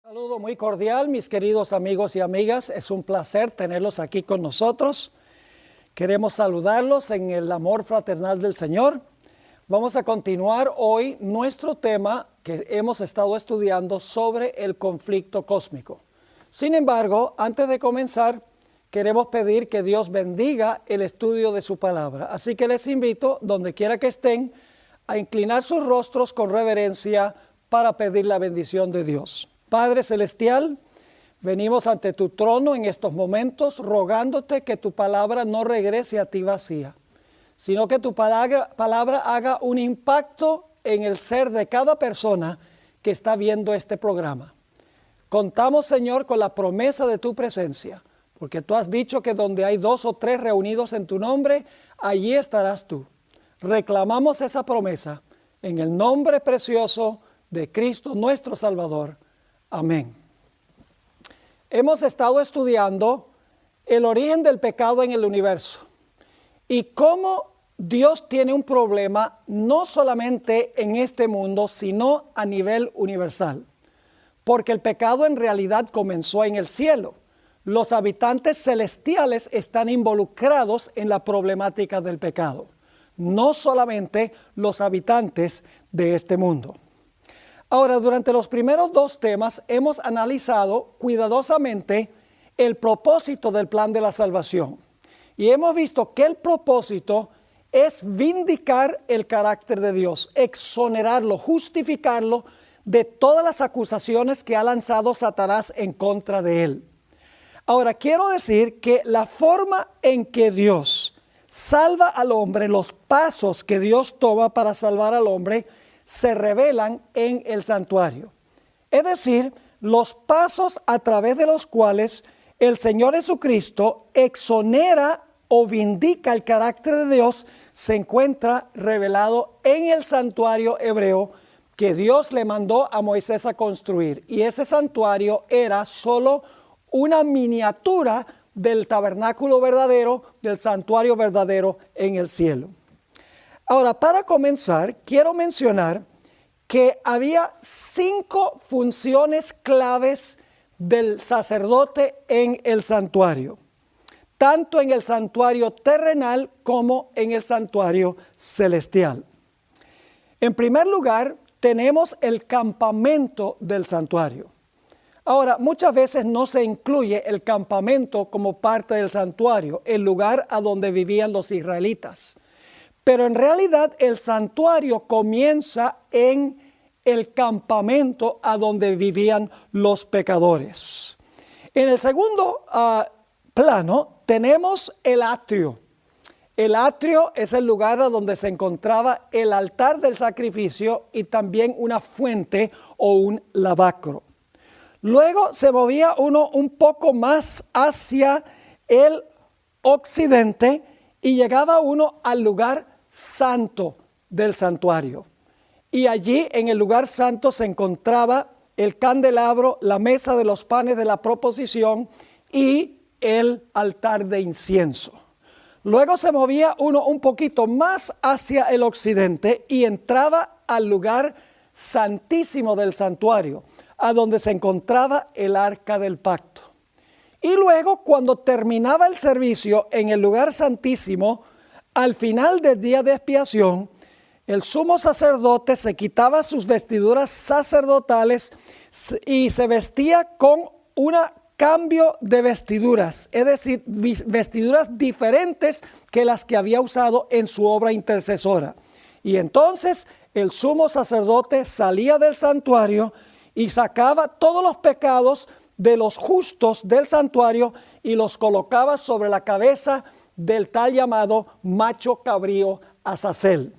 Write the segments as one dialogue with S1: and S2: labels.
S1: Saludo muy cordial, mis queridos amigos y amigas. Es un placer tenerlos aquí con nosotros. Queremos saludarlos en el amor fraternal del Señor. Vamos a continuar hoy nuestro tema que hemos estado estudiando sobre el conflicto cósmico. Sin embargo, antes de comenzar, queremos pedir que Dios bendiga el estudio de su palabra. Así que les invito, donde quiera que estén, a inclinar sus rostros con reverencia para pedir la bendición de Dios. Padre Celestial, venimos ante tu trono en estos momentos rogándote que tu palabra no regrese a ti vacía, sino que tu palabra haga un impacto en el ser de cada persona que está viendo este programa. Contamos, Señor, con la promesa de tu presencia, porque tú has dicho que donde hay 2 o 3 reunidos en tu nombre, allí estarás tú. Reclamamos esa promesa en el nombre precioso de Cristo nuestro Salvador. Amén. Hemos estado estudiando el origen del pecado en el universo y cómo Dios tiene un problema no solamente en este mundo, sino a nivel universal. Porque el pecado en realidad comenzó en el cielo. Los habitantes celestiales están involucrados en la problemática del pecado, no solamente los habitantes de este mundo. Ahora, durante los primeros 2 temas hemos analizado cuidadosamente el propósito del plan de la salvación. Y hemos visto que el propósito es vindicar el carácter de Dios, exonerarlo, justificarlo de todas las acusaciones que ha lanzado Satanás en contra de él. Ahora, quiero decir que la forma en que Dios salva al hombre, los pasos que Dios toma para salvar al hombre, se revelan en el santuario. Es decir, los pasos a través de los cuales el Señor Jesucristo exonera o vindica el carácter de Dios se encuentra revelado en el santuario hebreo que Dios le mandó a Moisés a construir. Y ese santuario era solo una miniatura del tabernáculo verdadero, del santuario verdadero en el cielo. Ahora, para comenzar, quiero mencionar que había 5 funciones claves del sacerdote en el santuario, tanto en el santuario terrenal como en el santuario celestial. En primer lugar, tenemos el campamento del santuario. Ahora, muchas veces no se incluye el campamento como parte del santuario, el lugar a donde vivían los israelitas. Pero en realidad el santuario comienza en el campamento a donde vivían los pecadores. En el segundo plano tenemos el atrio. El atrio es el lugar a donde se encontraba el altar del sacrificio y también una fuente o un lavacro. Luego se movía uno un poco más hacia el occidente y llegaba uno al lugar santo del santuario. Y allí en el lugar santo se encontraba el candelabro, la mesa de los panes de la proposición y el altar de incienso. Luego se movía uno un poquito más hacia el occidente y entraba al lugar santísimo del santuario, a donde se encontraba el arca del pacto. Y luego, cuando terminaba el servicio en el lugar santísimo, al final del día de expiación, el sumo sacerdote se quitaba sus vestiduras sacerdotales y se vestía con un cambio de vestiduras, es decir, vestiduras diferentes que las que había usado en su obra intercesora. Y entonces el sumo sacerdote salía del santuario y sacaba todos los pecados de los justos del santuario y los colocaba sobre la cabeza del tal llamado macho cabrío Azazel.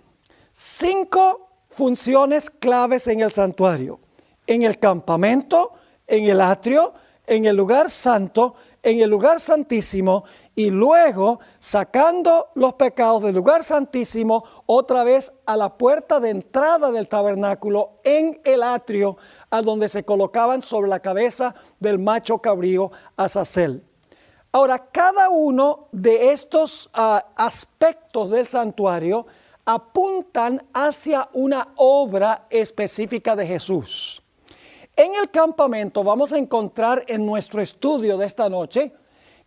S1: 5 funciones claves en el santuario: en el campamento, en el atrio, en el lugar santo, en el lugar santísimo, y luego sacando los pecados del lugar santísimo otra vez a la puerta de entrada del tabernáculo en el atrio, a donde se colocaban sobre la cabeza del macho cabrío Azazel. Ahora, cada uno de estos aspectos del santuario apuntan hacia una obra específica de Jesús. En el campamento vamos a encontrar en nuestro estudio de esta noche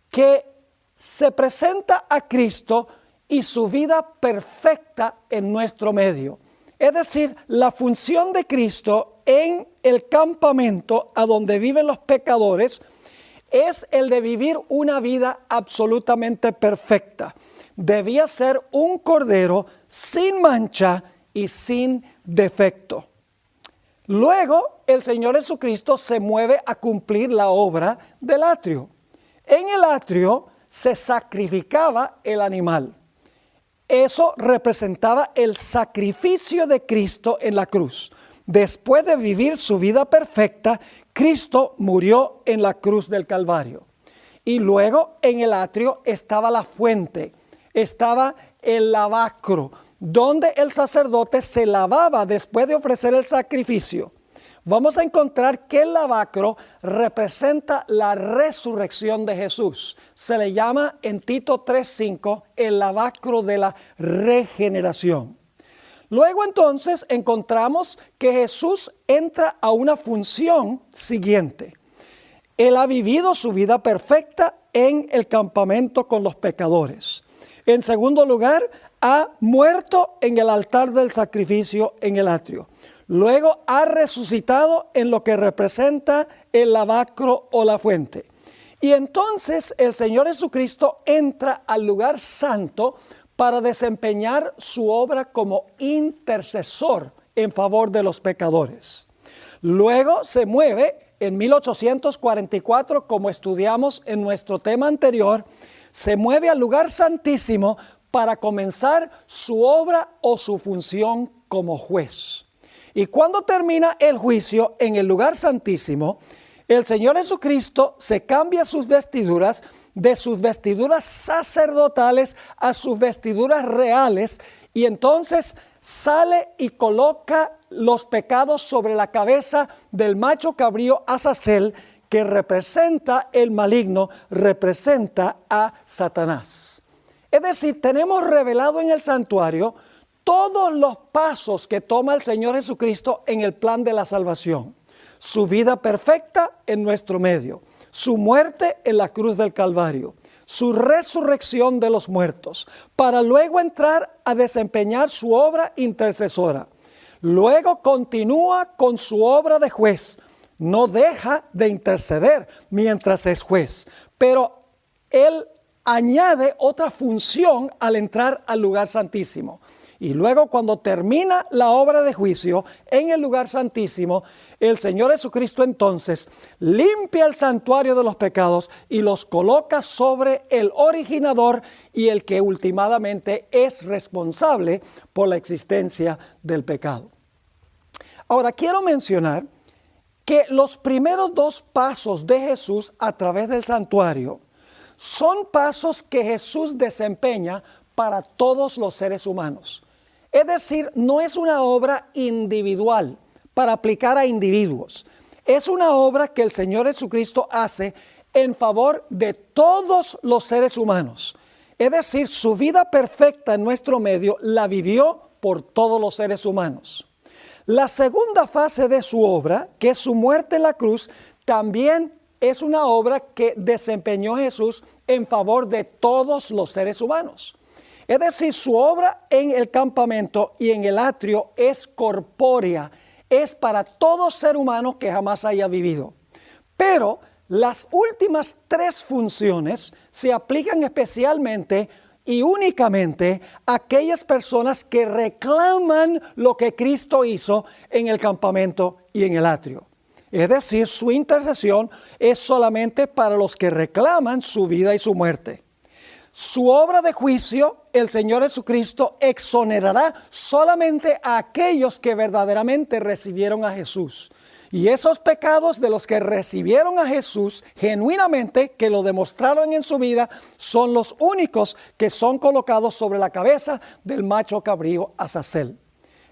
S1: que se presenta a Cristo y su vida perfecta en nuestro medio. Es decir, la función de Cristo en el campamento a donde viven los pecadores es el de vivir una vida absolutamente perfecta. Debía ser un cordero sin mancha y sin defecto. Luego, el Señor Jesucristo se mueve a cumplir la obra del atrio. En el atrio se sacrificaba el animal. Eso representaba el sacrificio de Cristo en la cruz. Después de vivir su vida perfecta, Cristo murió en la cruz del Calvario. Y luego en el atrio estaba la fuente, estaba el lavacro, donde el sacerdote se lavaba después de ofrecer el sacrificio. Vamos a encontrar que el lavacro representa la resurrección de Jesús. Se le llama en Tito 3:5 el lavacro de la regeneración. Luego entonces encontramos que Jesús entra a una función siguiente. Él ha vivido su vida perfecta en el campamento con los pecadores. En segundo lugar, ha muerto en el altar del sacrificio en el atrio. Luego ha resucitado en lo que representa el lavacro o la fuente. Y entonces el Señor Jesucristo entra al lugar santo para desempeñar su obra como intercesor en favor de los pecadores. Luego se mueve en 1844, como estudiamos en nuestro tema anterior, se mueve al lugar santísimo para comenzar su obra o su función como juez. Y cuando termina el juicio en el lugar santísimo, el Señor Jesucristo se cambia sus vestiduras, de sus vestiduras sacerdotales a sus vestiduras reales, y entonces sale y coloca los pecados sobre la cabeza del macho cabrío Azazel, que representa el maligno, representa a Satanás. Es decir, tenemos revelado en el santuario todos los pasos que toma el Señor Jesucristo en el plan de la salvación. Su vida perfecta en nuestro medio, su muerte en la cruz del Calvario, su resurrección de los muertos, para luego entrar a desempeñar su obra intercesora. Luego continúa con su obra de juez. No deja de interceder mientras es juez, pero él añade otra función al entrar al lugar santísimo. Y luego cuando termina la obra de juicio en el lugar santísimo, el Señor Jesucristo entonces limpia el santuario de los pecados y los coloca sobre el originador y el que últimamente es responsable por la existencia del pecado. Ahora quiero mencionar que los primeros dos pasos de Jesús a través del santuario son pasos que Jesús desempeña para todos los seres humanos. Es decir, no es una obra individual para aplicar a individuos. Es una obra que el Señor Jesucristo hace en favor de todos los seres humanos. Es decir, su vida perfecta en nuestro medio la vivió por todos los seres humanos. La segunda fase de su obra, que es su muerte en la cruz, también es una obra que desempeñó Jesús en favor de todos los seres humanos. Es decir, su obra en el campamento y en el atrio es corpórea, es para todo ser humano que jamás haya vivido. Pero las últimas tres funciones se aplican especialmente y únicamente a aquellas personas que reclaman lo que Cristo hizo en el campamento y en el atrio. Es decir, su intercesión es solamente para los que reclaman su vida y su muerte. Su obra de juicio, el Señor Jesucristo exonerará solamente a aquellos que verdaderamente recibieron a Jesús. Y esos pecados de los que recibieron a Jesús genuinamente, que lo demostraron en su vida, son los únicos que son colocados sobre la cabeza del macho cabrío Azazel.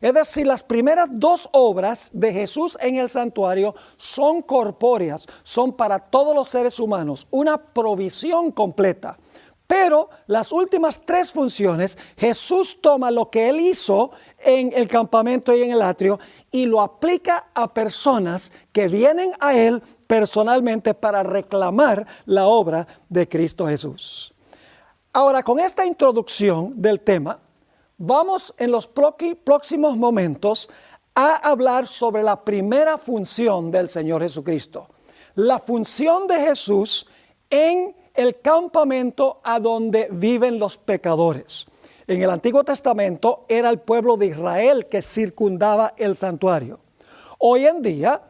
S1: Es decir, las primeras dos obras de Jesús en el santuario son corpóreas, son para todos los seres humanos, una provisión completa. Pero las últimas tres funciones, Jesús toma lo que Él hizo en el campamento y en el atrio y lo aplica a personas que vienen a Él personalmente para reclamar la obra de Cristo Jesús. Ahora, con esta introducción del tema, vamos en los próximos momentos a hablar sobre la primera función del Señor Jesucristo. La función de Jesús en el campamento a donde viven los pecadores. En el Antiguo Testamento era el pueblo de Israel que circundaba el santuario. Hoy en día,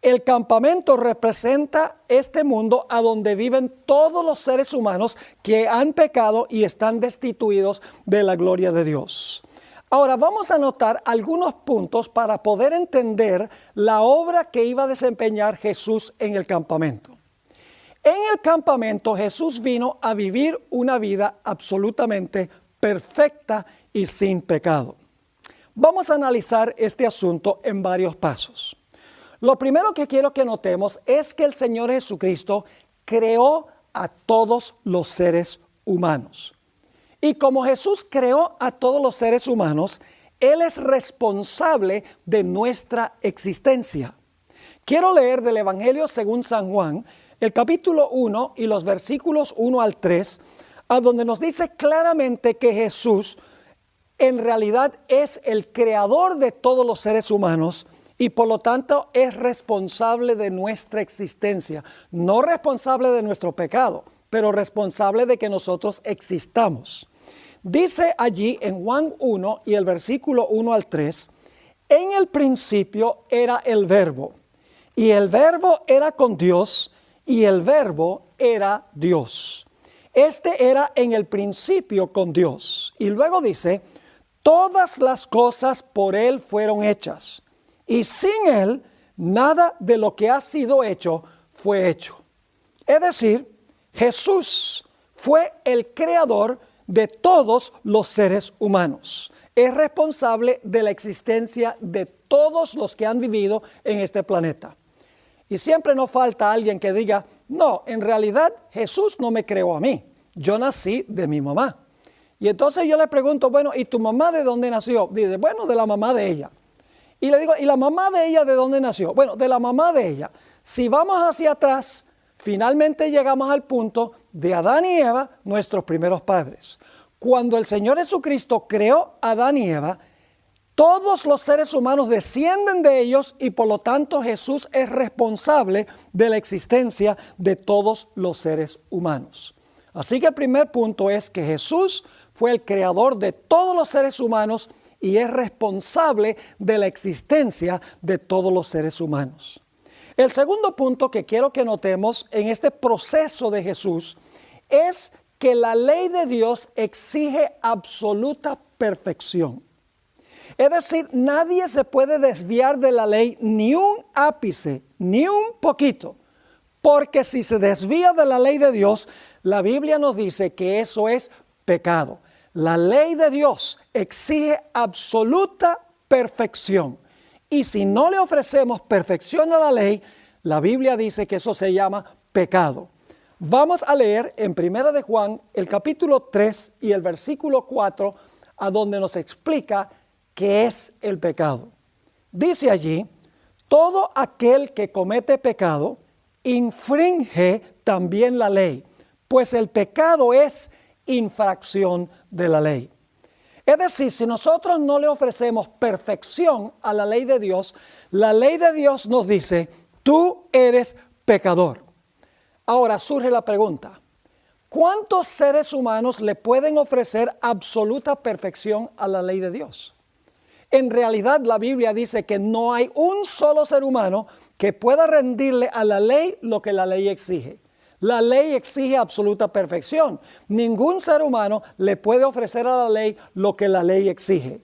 S1: el campamento representa este mundo a donde viven todos los seres humanos que han pecado y están destituidos de la gloria de Dios. Ahora vamos a notar algunos puntos para poder entender la obra que iba a desempeñar Jesús en el campamento. En el campamento Jesús vino a vivir una vida absolutamente perfecta y sin pecado. Vamos a analizar este asunto en varios pasos. Lo primero que quiero que notemos es que el Señor Jesucristo creó a todos los seres humanos. Y como Jesús creó a todos los seres humanos, Él es responsable de nuestra existencia. Quiero leer del Evangelio según San Juan, el capítulo 1 y los versículos 1 al 3, a donde nos dice claramente que Jesús en realidad es el creador de todos los seres humanos y por lo tanto es responsable de nuestra existencia, no responsable de nuestro pecado, pero responsable de que nosotros existamos. Dice allí en Juan 1 y el versículo 1 al 3, en el principio era el verbo, y el verbo era con Dios, y el verbo era Dios. Este era en el principio con Dios. Y luego dice, todas las cosas por Él fueron hechas, y sin Él nada de lo que ha sido hecho fue hecho. Es decir, Jesús fue el creador de todos los seres humanos. Es responsable de la existencia de todos los que han vivido en este planeta. Y siempre nos falta alguien que diga, no, en realidad Jesús no me creó a mí. Yo nací de mi mamá. Y entonces yo le pregunto, bueno, ¿y tu mamá de dónde nació? Dice, bueno, de la mamá de ella. Y le digo, ¿y la mamá de ella de dónde nació? Bueno, de la mamá de ella. Si vamos hacia atrás, finalmente llegamos al punto de Adán y Eva, nuestros primeros padres. Cuando el Señor Jesucristo creó a Adán y Eva, todos los seres humanos descienden de ellos y por lo tanto Jesús es responsable de la existencia de todos los seres humanos. Así que el primer punto es que Jesús fue el creador de todos los seres humanos y es responsable de la existencia de todos los seres humanos. El segundo punto que quiero que notemos en este proceso de Jesús es que la ley de Dios exige absoluta perfección. Es decir, nadie se puede desviar de la ley ni un ápice, ni un poquito, porque si se desvía de la ley de Dios, la Biblia nos dice que eso es pecado. La ley de Dios exige absoluta perfección. Y si no le ofrecemos perfección a la ley, la Biblia dice que eso se llama pecado. Vamos a leer en 1 de Juan el capítulo 3 y el versículo 4, a donde nos explica qué es el pecado. Dice allí, todo aquel que comete pecado infringe también la ley, pues el pecado es infracción de la ley. Es decir, si nosotros no le ofrecemos perfección a la ley de Dios nos dice, tú eres pecador. Ahora surge la pregunta, ¿cuántos seres humanos le pueden ofrecer absoluta perfección a la ley de Dios? En realidad la Biblia dice que no hay un solo ser humano que pueda rendirle a la ley lo que la ley exige. La ley exige absoluta perfección. Ningún ser humano le puede ofrecer a la ley lo que la ley exige.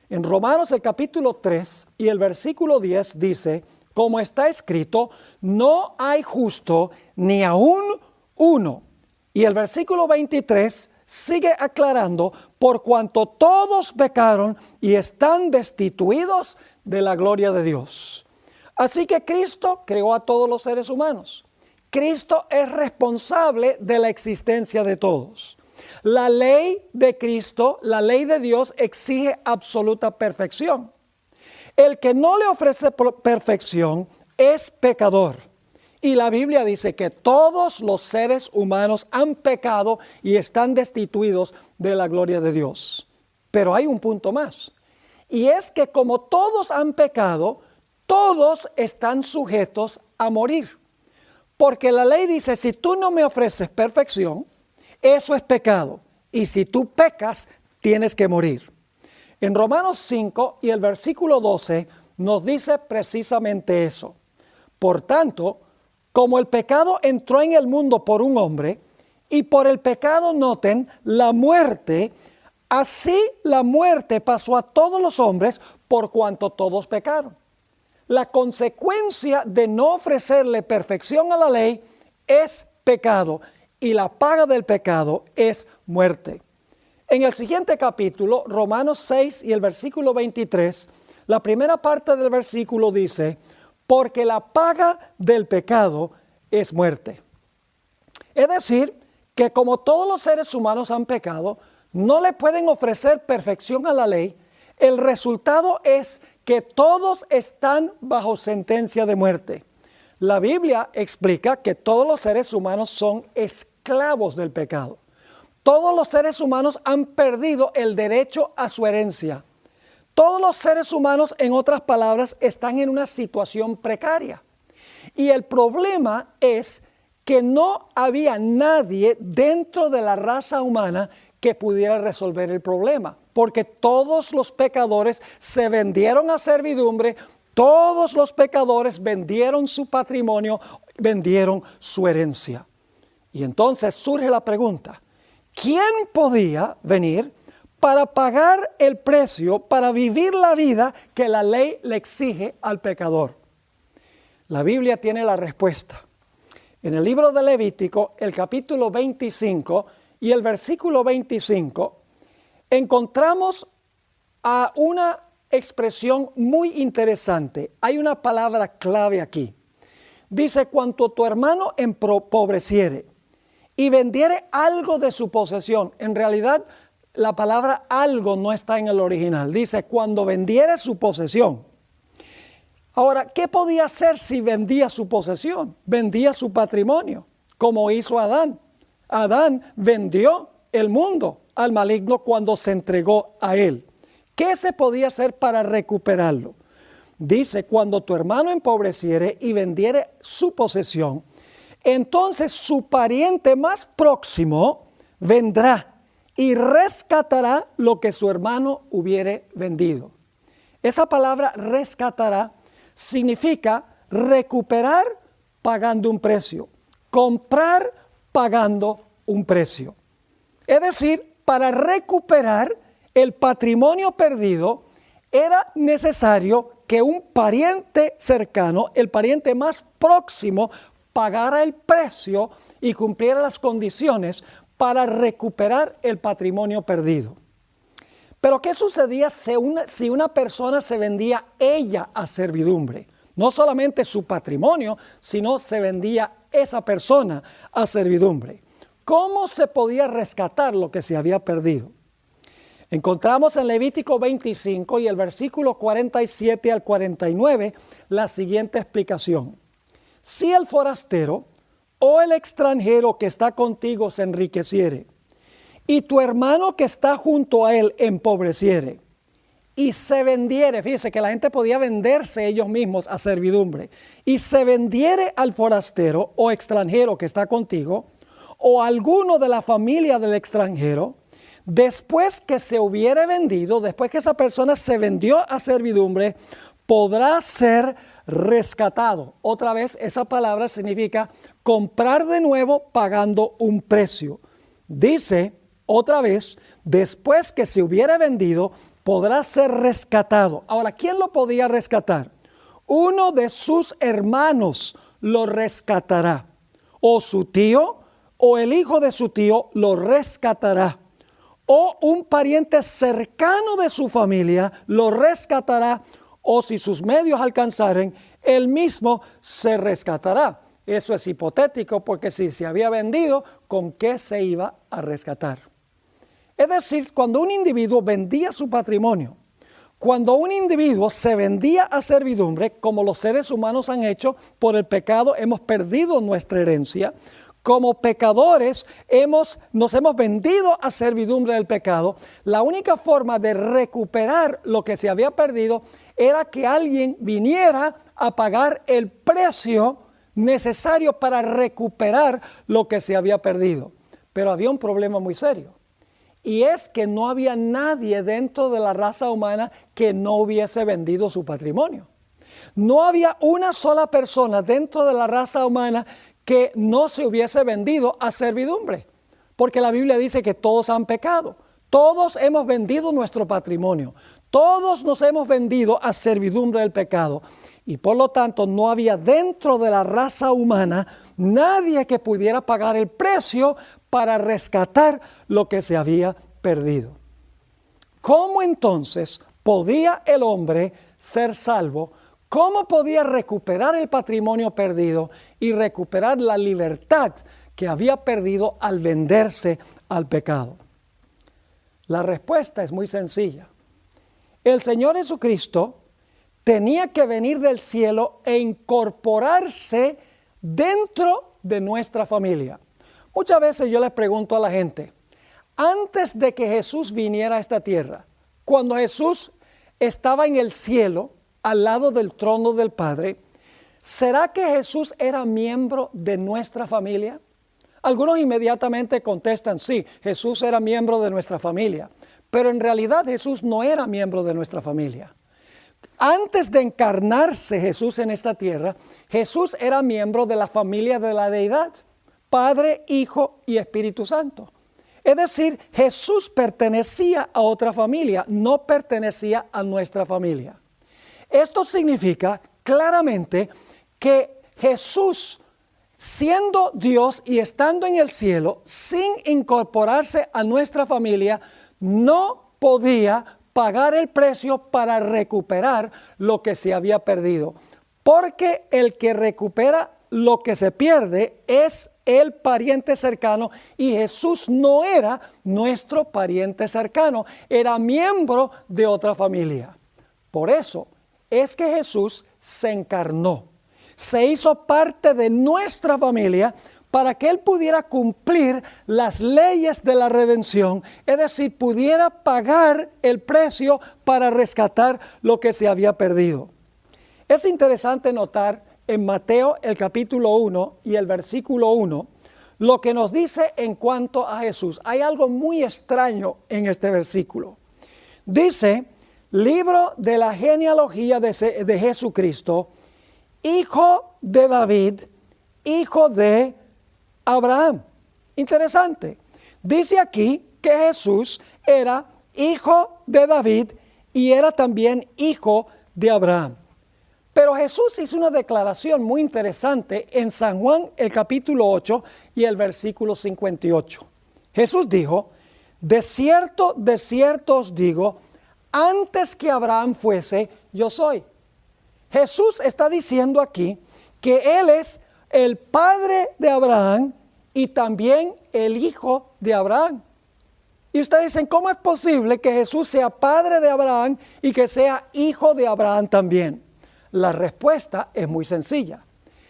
S1: En Romanos el capítulo 3 y el versículo 10 dice, como está escrito, no hay justo ni aún uno. Y el versículo 23 sigue aclarando, por cuanto todos pecaron y están destituidos de la gloria de Dios. Así que Cristo creó a todos los seres humanos. Cristo es responsable de la existencia de todos. La ley de Cristo, la ley de Dios exige absoluta perfección. El que no le ofrece perfección es pecador. Y la Biblia dice que todos los seres humanos han pecado y están destituidos de la gloria de Dios. Pero hay un punto más. Y es que como todos han pecado, todos están sujetos a morir. Porque la ley dice, si tú no me ofreces perfección, eso es pecado. Y si tú pecas, tienes que morir. En Romanos 5 y el versículo 12 nos dice precisamente eso. Por tanto, como el pecado entró en el mundo por un hombre, y por el pecado, noten, la muerte, así la muerte pasó a todos los hombres por cuanto todos pecaron. La consecuencia de no ofrecerle perfección a la ley es pecado, y la paga del pecado es muerte. En el siguiente capítulo, Romanos 6 y el versículo 23, la primera parte del versículo dice, porque la paga del pecado es muerte. Es decir, que como todos los seres humanos han pecado, no le pueden ofrecer perfección a la ley. El resultado es que todos están bajo sentencia de muerte. La Biblia explica que todos los seres humanos son esclavos del pecado. Todos los seres humanos han perdido el derecho a su herencia. Todos los seres humanos, en otras palabras, están en una situación precaria. Y el problema es que no había nadie dentro de la raza humana que pudiera resolver el problema, porque todos los pecadores se vendieron a servidumbre, todos los pecadores vendieron su patrimonio, vendieron su herencia. Y entonces surge la pregunta, ¿quién podía venir para pagar el precio, para vivir la vida que la ley le exige al pecador? La Biblia tiene la respuesta. En el libro de Levítico, el capítulo 25 y el versículo 25, encontramos a una expresión muy interesante. Hay una palabra clave aquí. Dice, cuanto tu hermano empobreciere y vendiere algo de su posesión. En realidad, la palabra algo no está en el original. Dice, cuando vendiere su posesión. Ahora, ¿qué podía hacer si vendía su posesión? Vendía su patrimonio, como hizo Adán. Adán vendió el mundo al maligno cuando se entregó a él. ¿Qué se podía hacer para recuperarlo? Dice, cuando tu hermano empobreciere y vendiere su posesión, entonces su pariente más próximo vendrá y rescatará lo que su hermano hubiere vendido. Esa palabra rescatará significa recuperar pagando un precio, comprar pagando un precio. Es decir, para recuperar el patrimonio perdido era necesario que un pariente cercano, el pariente más próximo, pagara el precio y cumpliera las condiciones para recuperar el patrimonio perdido. Pero ¿qué sucedía si una persona se vendía ella a servidumbre? No solamente su patrimonio, sino se vendía esa persona a servidumbre. ¿Cómo se podía rescatar lo que se había perdido? Encontramos en Levítico 25 y el versículo 47 al 49 la siguiente explicación. Si el forastero o el extranjero que está contigo se enriqueciere, y tu hermano que está junto a él empobreciere, y se vendiere, fíjese que la gente podía venderse ellos mismos a servidumbre, y se vendiere al forastero o extranjero que está contigo, o alguno de la familia del extranjero, después que se hubiere vendido, después que esa persona se vendió a servidumbre, podrá ser rescatado. Otra vez, esa palabra significa comprar de nuevo pagando un precio. Dice, otra vez, después que se hubiera vendido, podrá ser rescatado. Ahora, ¿quién lo podía rescatar? Uno de sus hermanos lo rescatará. O su tío, o el hijo de su tío lo rescatará. O un pariente cercano de su familia lo rescatará. O si sus medios alcanzaren, él mismo se rescatará. Eso es hipotético porque si se había vendido, ¿con qué se iba a rescatar? Es decir, cuando un individuo vendía su patrimonio, cuando un individuo se vendía a servidumbre, como los seres humanos han hecho por el pecado, hemos perdido nuestra herencia. Como pecadores nos hemos vendido a servidumbre del pecado. La única forma de recuperar lo que se había perdido era que alguien viniera a pagar el precio necesario para recuperar lo que se había perdido. Pero había un problema muy serio. Y es que no había nadie dentro de la raza humana que no hubiese vendido su patrimonio. No había una sola persona dentro de la raza humana que no se hubiese vendido a servidumbre. Porque la Biblia dice que todos han pecado. Todos hemos vendido nuestro patrimonio. Todos nos hemos vendido a servidumbre del pecado. Y por lo tanto no había dentro de la raza humana nadie que pudiera pagar el precio para rescatar lo que se había perdido. ¿Cómo entonces podía el hombre ser salvo? ¿Cómo podía recuperar el patrimonio perdido y recuperar la libertad que había perdido al venderse al pecado? La respuesta es muy sencilla. El Señor Jesucristo tenía que venir del cielo e incorporarse dentro de nuestra familia. Muchas veces yo les pregunto a la gente, antes de que Jesús viniera a esta tierra, cuando Jesús estaba en el cielo, al lado del trono del Padre, ¿será que Jesús era miembro de nuestra familia? Algunos inmediatamente contestan, sí, Jesús era miembro de nuestra familia, pero en realidad Jesús no era miembro de nuestra familia. Antes de encarnarse Jesús en esta tierra, Jesús era miembro de la familia de la deidad, Padre, Hijo y Espíritu Santo. Es decir, Jesús pertenecía a otra familia, no pertenecía a nuestra familia. Esto significa claramente que Jesús, siendo Dios y estando en el cielo, sin incorporarse a nuestra familia, no podía pagar el precio para recuperar lo que se había perdido. Porque el que recupera lo que se pierde es el pariente cercano, y Jesús no era nuestro pariente cercano, era miembro de otra familia. Por eso es que Jesús se encarnó, se hizo parte de nuestra familia para que Él pudiera cumplir las leyes de la redención, es decir, pudiera pagar el precio para rescatar lo que se había perdido. Es interesante notar en Mateo el capítulo 1 y el versículo 1, lo que nos dice en cuanto a Jesús. Hay algo muy extraño en este versículo. Dice, libro de la genealogía de Jesucristo, hijo de David, hijo de Abraham. Interesante. Dice aquí que Jesús era hijo de David y era también hijo de Abraham. Pero Jesús hizo una declaración muy interesante en San Juan el capítulo 8 y el versículo 58. Jesús dijo, de cierto os digo, antes que Abraham fuese, yo soy. Jesús está diciendo aquí que Él es el padre de Abraham y también el hijo de Abraham. Y ustedes dicen, ¿cómo es posible que Jesús sea padre de Abraham y que sea hijo de Abraham también? La respuesta es muy sencilla.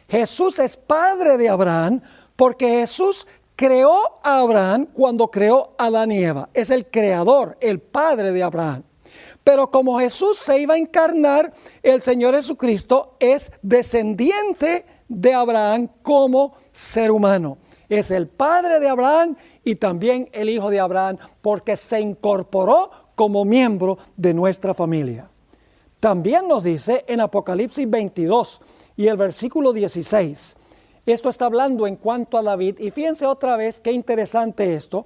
S1: Jesús es padre de Abraham porque Jesús creó a Abraham cuando creó a Adán y Eva. Es el creador, el padre de Abraham. Pero como Jesús se iba a encarnar, el Señor Jesucristo es descendiente de Abraham como ser humano. Es el padre de Abraham y también el hijo de Abraham porque se incorporó como miembro de nuestra familia. También nos dice en Apocalipsis 22 y el versículo 16. Esto está hablando en cuanto a David. Y fíjense otra vez qué interesante esto.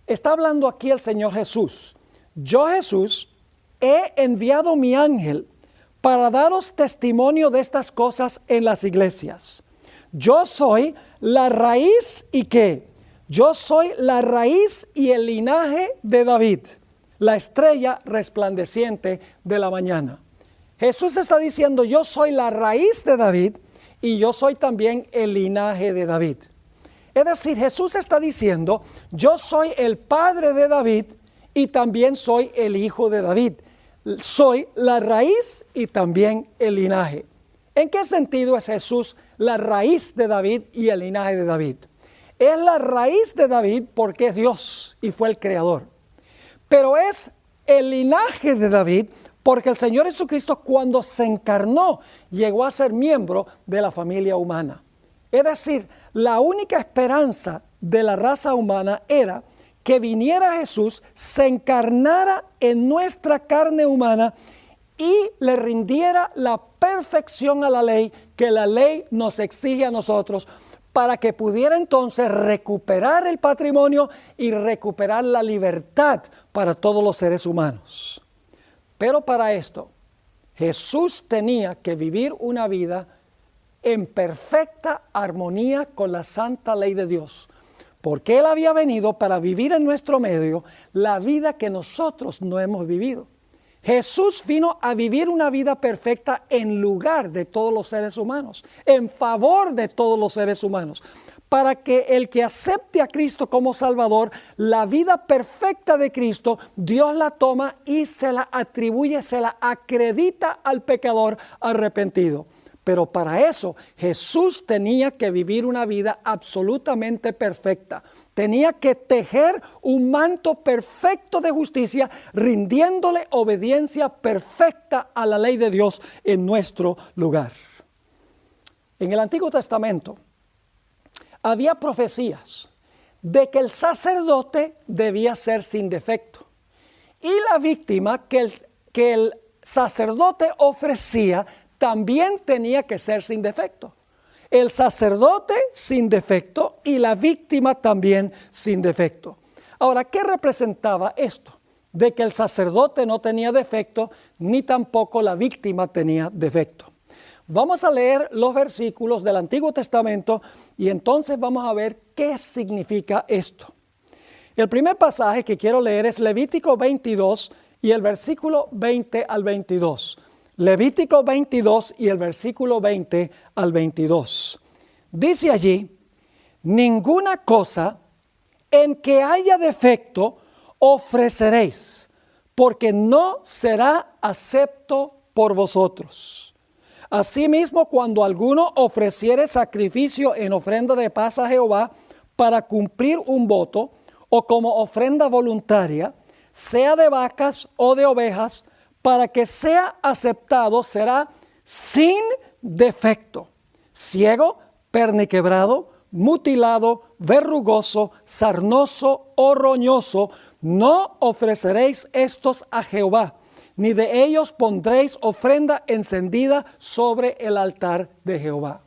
S1: Está hablando aquí el Señor Jesús. Yo, Jesús, he enviado mi ángel para daros testimonio de estas cosas en las iglesias. Yo soy la raíz y ¿qué? Yo soy la raíz y el linaje de David, la estrella resplandeciente de la mañana. Jesús está diciendo, yo soy la raíz de David y yo soy también el linaje de David. Es decir, Jesús está diciendo, yo soy el padre de David y también soy el hijo de David. Soy la raíz y también el linaje. ¿En qué sentido es Jesús la raíz de David y el linaje de David? Es la raíz de David porque es Dios y fue el creador. Pero es el linaje de David porque el Señor Jesucristo, cuando se encarnó, llegó a ser miembro de la familia humana. Es decir, la única esperanza de la raza humana era que viniera Jesús, se encarnara en nuestra carne humana y le rindiera la perfección a la ley que la ley nos exige a nosotros, para que pudiera entonces recuperar el patrimonio y recuperar la libertad para todos los seres humanos. Pero para esto, Jesús tenía que vivir una vida en perfecta armonía con la santa ley de Dios, porque Él había venido para vivir en nuestro medio la vida que nosotros no hemos vivido. Jesús vino a vivir una vida perfecta en lugar de todos los seres humanos, en favor de todos los seres humanos, para que el que acepte a Cristo como Salvador, la vida perfecta de Cristo, Dios la toma y se la atribuye, se la acredita al pecador arrepentido. Pero para eso Jesús tenía que vivir una vida absolutamente perfecta. Tenía que tejer un manto perfecto de justicia, rindiéndole obediencia perfecta a la ley de Dios en nuestro lugar. En el Antiguo Testamento había profecías de que el sacerdote debía ser sin defecto. Y la víctima que el sacerdote ofrecía también tenía que ser sin defecto. El sacerdote sin defecto y la víctima también sin defecto. Ahora, ¿qué representaba esto? De que el sacerdote no tenía defecto, ni tampoco la víctima tenía defecto. Vamos a leer los versículos del Antiguo Testamento y entonces vamos a ver qué significa esto. El primer pasaje que quiero leer es Levítico 22 y el versículo 20 al 22. Levítico 22 y el versículo 20 al 22. Dice allí, ninguna cosa en que haya defecto ofreceréis, porque no será acepto por vosotros. Asimismo, cuando alguno ofreciere sacrificio en ofrenda de paz a Jehová para cumplir un voto o como ofrenda voluntaria, sea de vacas o de ovejas, para que sea aceptado será sin defecto, ciego, perniquebrado, mutilado, verrugoso, sarnoso o roñoso. No ofreceréis estos a Jehová, ni de ellos pondréis ofrenda encendida sobre el altar de Jehová.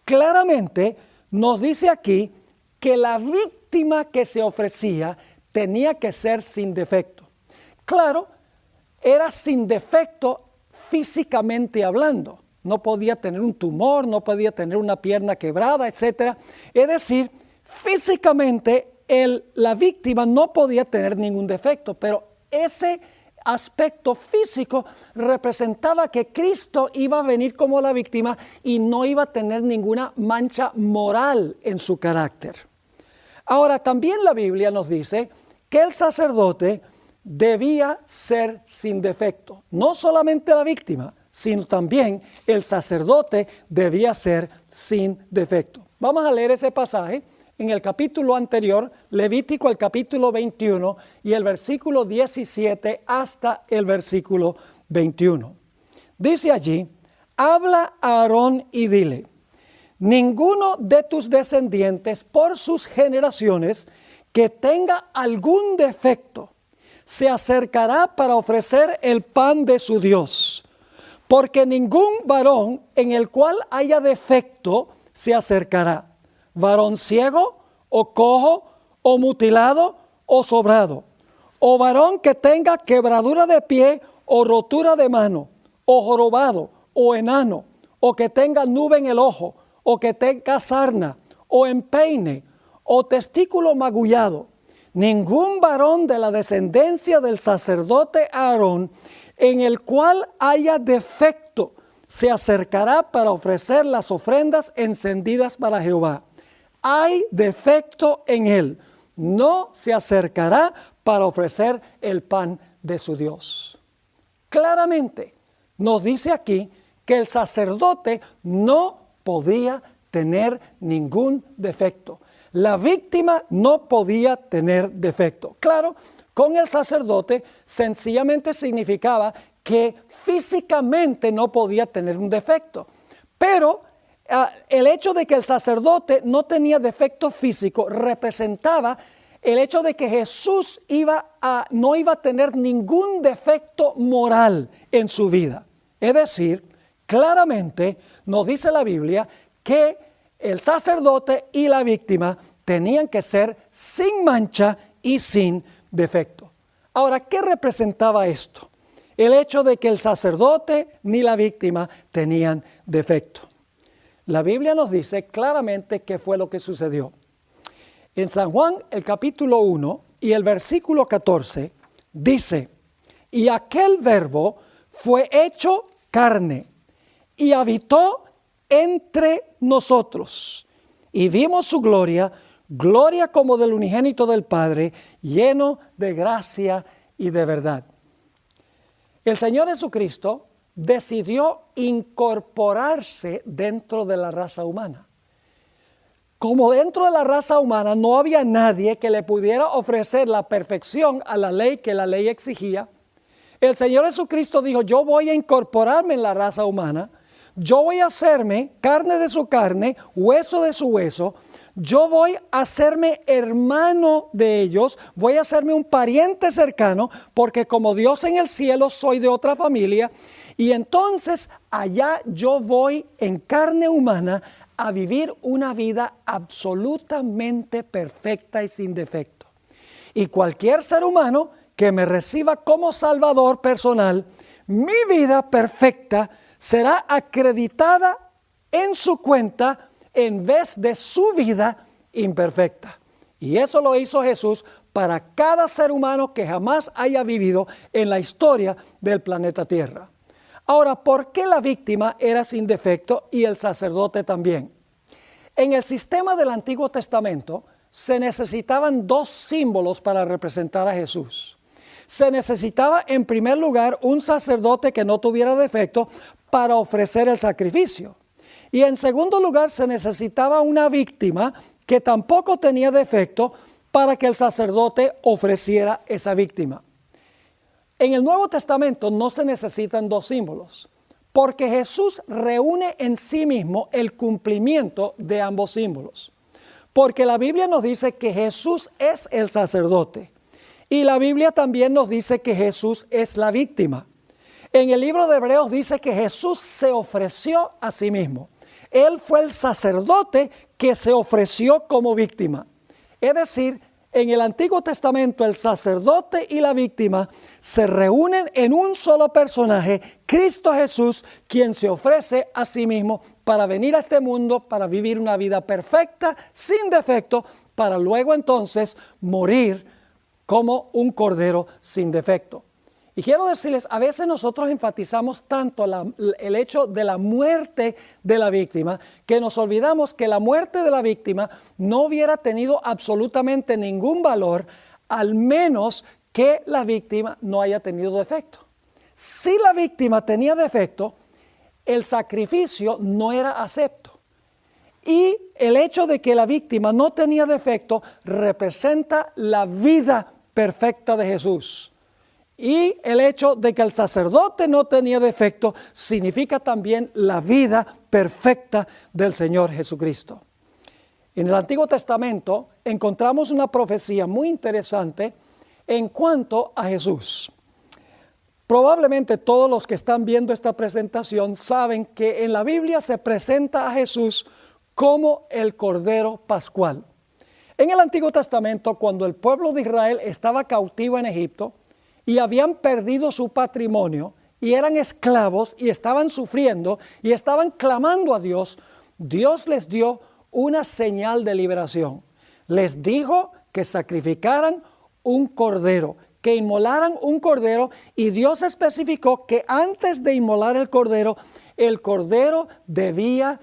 S1: Claramente nos dice aquí que la víctima que se ofrecía tenía que ser sin defecto. Claro, era sin defecto físicamente hablando. No podía tener un tumor, no podía tener una pierna quebrada, etc. Es decir, físicamente la víctima no podía tener ningún defecto, pero ese aspecto físico representaba que Cristo iba a venir como la víctima y no iba a tener ninguna mancha moral en su carácter. Ahora, también la Biblia nos dice que el sacerdote debía ser sin defecto. No solamente la víctima, sino también el sacerdote debía ser sin defecto. Vamos a leer ese pasaje en el capítulo anterior, Levítico, el capítulo 21 y el versículo 17 hasta el versículo 21. Dice allí, habla a Aarón y dile, ninguno de tus descendientes por sus generaciones que tenga algún defecto se acercará para ofrecer el pan de su Dios, porque ningún varón en el cual haya defecto se acercará, varón ciego o cojo o mutilado o sobrado, o varón que tenga quebradura de pie o rotura de mano, o jorobado o enano, o que tenga nube en el ojo, o que tenga sarna, o empeine, o testículo magullado. Ningún varón de la descendencia del sacerdote Aarón en el cual haya defecto se acercará para ofrecer las ofrendas encendidas para Jehová. hay defecto en él. No se acercará para ofrecer el pan de su Dios. Claramente nos dice aquí que el sacerdote no podía tener ningún defecto. La víctima no podía tener defecto. Claro, con el sacerdote sencillamente significaba que físicamente no podía tener un defecto. Pero el hecho de que el sacerdote no tenía defecto físico representaba el hecho de que Jesús no iba a tener ningún defecto moral en su vida. Es decir, claramente nos dice la Biblia que el sacerdote y la víctima tenían que ser sin mancha y sin defecto. Ahora, ¿qué representaba esto? El hecho de que el sacerdote ni la víctima tenían defecto. La Biblia nos dice claramente qué fue lo que sucedió. En San Juan, el capítulo 1 y el versículo 14, dice: y aquel verbo fue hecho carne y habitó entre nosotros. Y vimos su gloria, gloria como del unigénito del Padre, lleno de gracia y de verdad. El Señor Jesucristo decidió incorporarse dentro de la raza humana. Como dentro de la raza humana no había nadie que le pudiera ofrecer la perfección a la ley que la ley exigía, el Señor Jesucristo dijo: yo voy a incorporarme en la raza humana, yo voy a hacerme carne de su carne, hueso de su hueso, yo voy a hacerme hermano de ellos, voy a hacerme un pariente cercano, porque como Dios en el cielo soy de otra familia, y entonces allá yo voy en carne humana a vivir una vida absolutamente perfecta y sin defecto. Y cualquier ser humano que me reciba como Salvador personal, mi vida perfecta será acreditada en su cuenta en vez de su vida imperfecta. Y eso lo hizo Jesús para cada ser humano que jamás haya vivido en la historia del planeta Tierra. Ahora, ¿por qué la víctima era sin defecto y el sacerdote también? En el sistema del Antiguo Testamento se necesitaban dos símbolos para representar a Jesús. Se necesitaba en primer lugar un sacerdote que no tuviera defecto para ofrecer el sacrificio. Y en segundo lugar se necesitaba una víctima que tampoco tenía defecto para que el sacerdote ofreciera esa víctima. En el Nuevo Testamento no se necesitan dos símbolos, porque Jesús reúne en sí mismo el cumplimiento de ambos símbolos. Porque la Biblia nos dice que Jesús es el sacerdote y la Biblia también nos dice que Jesús es la víctima. En el libro de Hebreos dice que Jesús se ofreció a sí mismo. Él fue el sacerdote que se ofreció como víctima. Es decir, en el Antiguo Testamento el sacerdote y la víctima se reúnen en un solo personaje, Cristo Jesús, quien se ofrece a sí mismo para venir a este mundo, para vivir una vida perfecta, sin defecto, para luego entonces morir como un cordero sin defecto. Y quiero decirles, a veces nosotros enfatizamos tanto el hecho de la muerte de la víctima, que nos olvidamos que la muerte de la víctima no hubiera tenido absolutamente ningún valor, al menos que la víctima no haya tenido defecto. Si la víctima tenía defecto, el sacrificio no era acepto. Y el hecho de que la víctima no tenía defecto representa la vida perfecta de Jesús. Y el hecho de que el sacerdote no tenía defecto significa también la vida perfecta del Señor Jesucristo. En el Antiguo Testamento encontramos una profecía muy interesante en cuanto a Jesús. Probablemente todos los que están viendo esta presentación saben que en la Biblia se presenta a Jesús como el Cordero Pascual. En el Antiguo Testamento, cuando el pueblo de Israel estaba cautivo en Egipto, y habían perdido su patrimonio y eran esclavos y estaban sufriendo y estaban clamando a Dios, Dios les dio una señal de liberación. Les dijo que sacrificaran un cordero, que inmolaran un cordero, y Dios especificó que antes de inmolar el cordero debía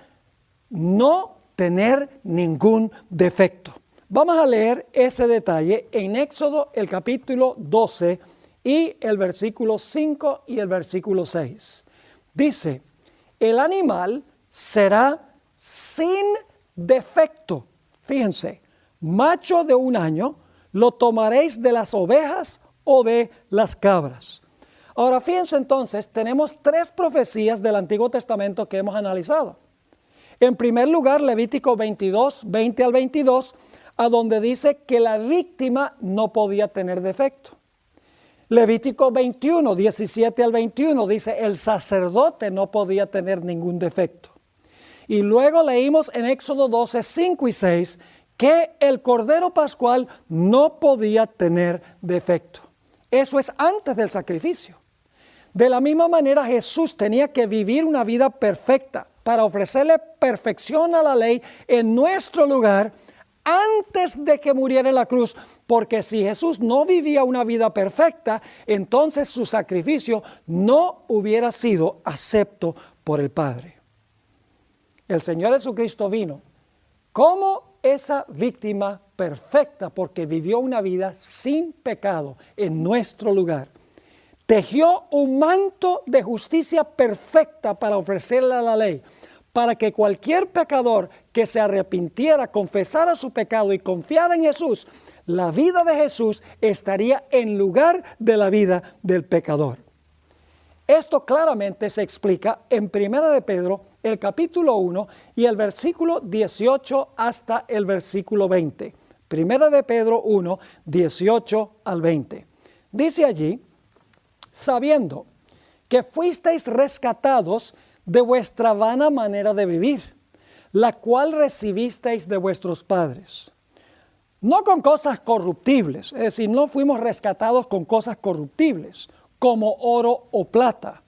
S1: no tener ningún defecto. Vamos a leer ese detalle en Éxodo, el capítulo 12 y el versículo 5 y el versículo 6. Dice, el animal será sin defecto. Fíjense, macho de 1 año, lo tomaréis de las ovejas o de las cabras. Ahora fíjense entonces, tenemos 3 profecías del Antiguo Testamento que hemos analizado. En primer lugar, Levítico 22, 20 al 22, a donde dice que la víctima no podía tener defecto. Levítico 21, 17 al 21 dice el sacerdote no podía tener ningún defecto. Y luego leímos en Éxodo 12, 5 y 6 que el Cordero Pascual no podía tener defecto. Eso es antes del sacrificio. De la misma manera Jesús tenía que vivir una vida perfecta para ofrecerle perfección a la ley en nuestro lugar antes de que muriera en la cruz, porque si Jesús no vivía una vida perfecta, entonces su sacrificio no hubiera sido acepto por el Padre. El Señor Jesucristo vino como esa víctima perfecta porque vivió una vida sin pecado en nuestro lugar. Tejió un manto de justicia perfecta para ofrecerle a la ley, para que cualquier pecador que se arrepintiera, confesara su pecado y confiara en Jesús, la vida de Jesús estaría en lugar de la vida del pecador. Esto claramente se explica en 1 de Pedro, el capítulo 1 y el versículo 18 hasta el versículo 20. 1 de Pedro 1, 18 al 20. Dice allí, sabiendo que fuisteis rescatados de vuestra vana manera de vivir, la cual recibisteis de vuestros padres. No con cosas corruptibles, es decir, no fuimos rescatados con cosas corruptibles, como oro o plata,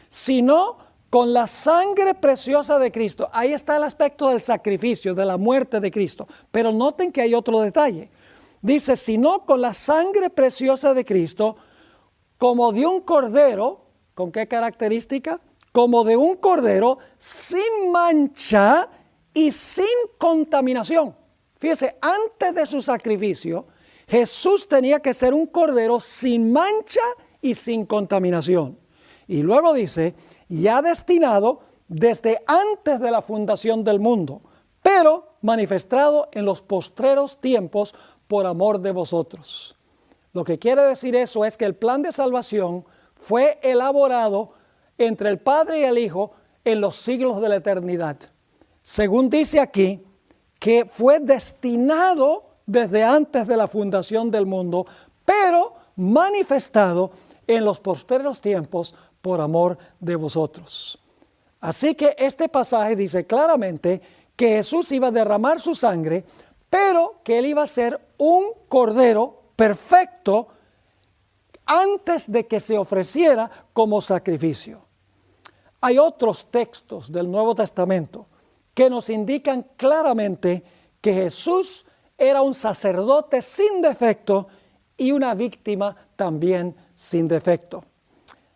S1: sino con la sangre preciosa de Cristo. Ahí está el aspecto del sacrificio, de la muerte de Cristo. Pero noten que hay otro detalle. Dice, sino con la sangre preciosa de Cristo, como de un cordero, ¿con qué característica? Como de un cordero sin mancha y sin contaminación. Fíjese, antes de su sacrificio, Jesús tenía que ser un cordero sin mancha y sin contaminación. Y luego dice, ya destinado desde antes de la fundación del mundo, pero manifestado en los postreros tiempos por amor de vosotros. Lo que quiere decir eso es que el plan de salvación fue elaborado entre el Padre y el Hijo en los siglos de la eternidad. Según dice aquí, que fue destinado desde antes de la fundación del mundo, pero manifestado en los postreros tiempos por amor de vosotros. Así que este pasaje dice claramente que Jesús iba a derramar su sangre, pero que Él iba a ser un cordero perfecto antes de que se ofreciera como sacrificio. Hay otros textos del Nuevo Testamento que nos indican claramente que Jesús era un sacerdote sin defecto y una víctima también sin defecto.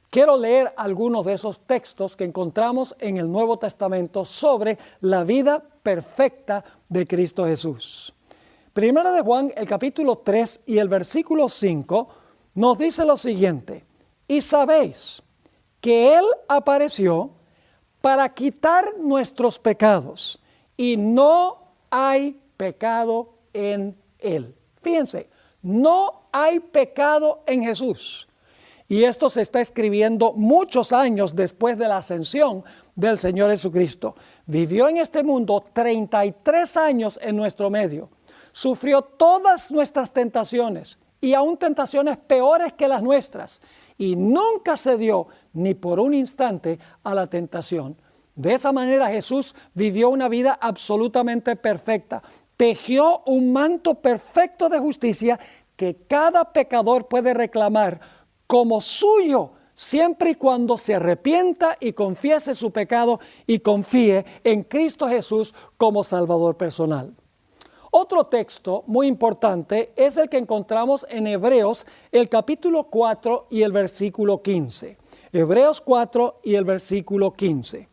S1: Quiero leer algunos de esos textos que encontramos en el Nuevo Testamento sobre la vida perfecta de Cristo Jesús. Primera de Juan, el capítulo 3 y el versículo 5 nos dice lo siguiente: y sabéis que Él apareció para quitar nuestros pecados, y no hay pecado en Él. Fíjense, no hay pecado en Jesús. Y esto se está escribiendo muchos años después de la ascensión del Señor Jesucristo. Vivió en este mundo 33 años en nuestro medio. Sufrió todas nuestras tentaciones y aún tentaciones peores que las nuestras. Y nunca cedió ni por un instante a la tentación. De esa manera Jesús vivió una vida absolutamente perfecta. Tejió un manto perfecto de justicia que cada pecador puede reclamar como suyo, siempre y cuando se arrepienta y confiese su pecado y confíe en Cristo Jesús como Salvador personal. Otro texto muy importante es el que encontramos en Hebreos, el capítulo 4 y el versículo 15. Hebreos 4 y el versículo 15.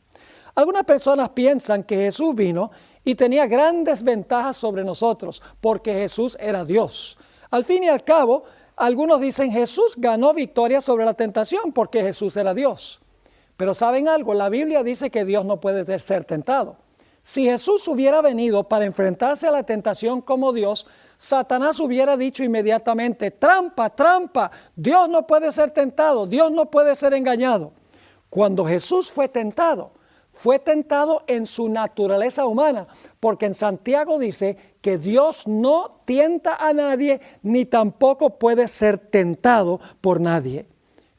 S1: Algunas personas piensan que Jesús vino y tenía grandes ventajas sobre nosotros porque Jesús era Dios. Al fin y al cabo, algunos dicen Jesús ganó victoria sobre la tentación porque Jesús era Dios. Pero ¿saben algo? La Biblia dice que Dios no puede ser tentado. Si Jesús hubiera venido para enfrentarse a la tentación como Dios, Satanás hubiera dicho inmediatamente, trampa, trampa, Dios no puede ser tentado, Dios no puede ser engañado. Cuando Jesús fue tentado en su naturaleza humana, porque en Santiago dice que Dios no tienta a nadie, ni tampoco puede ser tentado por nadie.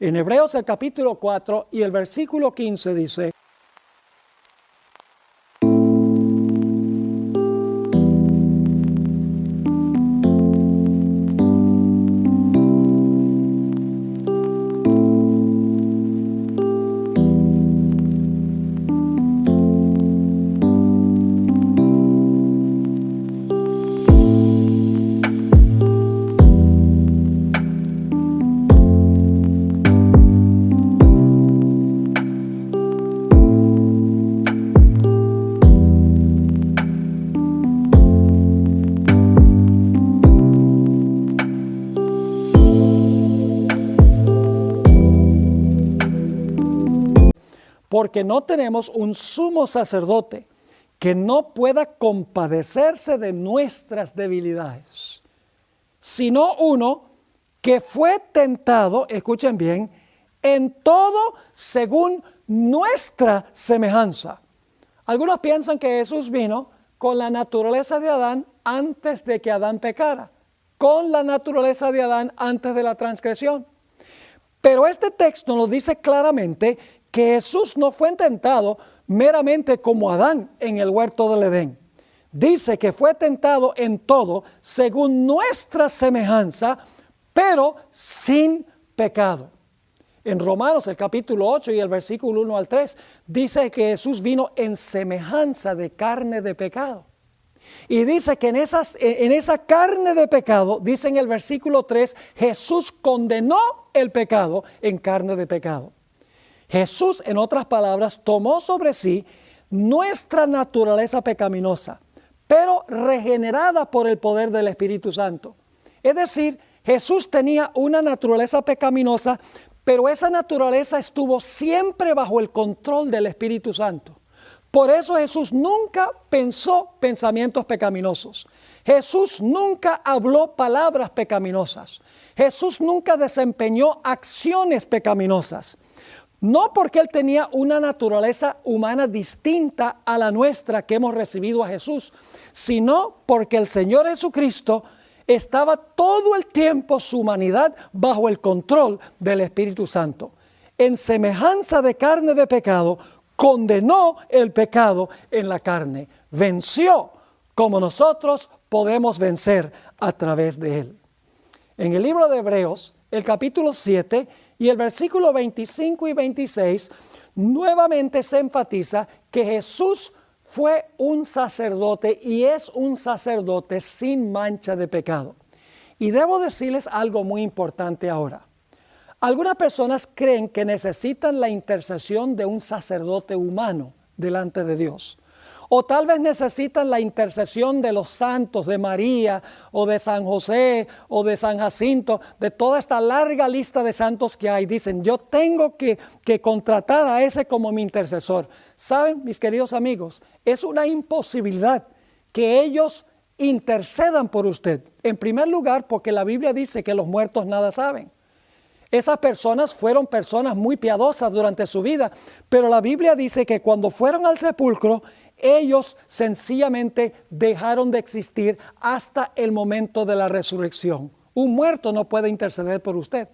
S1: En Hebreos el capítulo 4 y el versículo 15 dice, porque no tenemos un sumo sacerdote que no pueda compadecerse de nuestras debilidades, sino uno que fue tentado, escuchen bien, en todo según nuestra semejanza. Algunos piensan que Jesús vino con la naturaleza de Adán antes de que Adán pecara, con la naturaleza de Adán antes de la transgresión. Pero este texto nos dice claramente que Jesús no fue tentado meramente como Adán en el huerto del Edén. Dice que fue tentado en todo según nuestra semejanza, pero sin pecado. En Romanos el capítulo 8 y el versículo 1 al 3 dice que Jesús vino en semejanza de carne de pecado. Y dice que en esa carne de pecado, dice en el versículo 3, Jesús condenó el pecado en carne de pecado. Jesús, en otras palabras, tomó sobre sí nuestra naturaleza pecaminosa, pero regenerada por el poder del Espíritu Santo. Es decir, Jesús tenía una naturaleza pecaminosa, pero esa naturaleza estuvo siempre bajo el control del Espíritu Santo. Por eso Jesús nunca pensó pensamientos pecaminosos. Jesús nunca habló palabras pecaminosas. Jesús nunca desempeñó acciones pecaminosas. No porque Él tenía una naturaleza humana distinta a la nuestra que hemos recibido a Jesús, sino porque el Señor Jesucristo estaba todo el tiempo su humanidad bajo el control del Espíritu Santo. En semejanza de carne de pecado, condenó el pecado en la carne. Venció como nosotros podemos vencer a través de Él. En el libro de Hebreos, el capítulo 7 y el versículo 25 y 26, nuevamente se enfatiza que Jesús fue un sacerdote y es un sacerdote sin mancha de pecado. Y debo decirles algo muy importante ahora. Algunas personas creen que necesitan la intercesión de un sacerdote humano delante de Dios. O tal vez necesitan la intercesión de los santos, de María, o de San José, o de San Jacinto, de toda esta larga lista de santos que hay. Dicen, yo tengo que contratar a ese como mi intercesor. ¿Saben, mis queridos amigos? Es una imposibilidad que ellos intercedan por usted. En primer lugar, porque la Biblia dice que los muertos nada saben. Esas personas fueron personas muy piadosas durante su vida, pero la Biblia dice que cuando fueron al sepulcro, ellos sencillamente dejaron de existir hasta el momento de la resurrección. Un muerto no puede interceder por usted.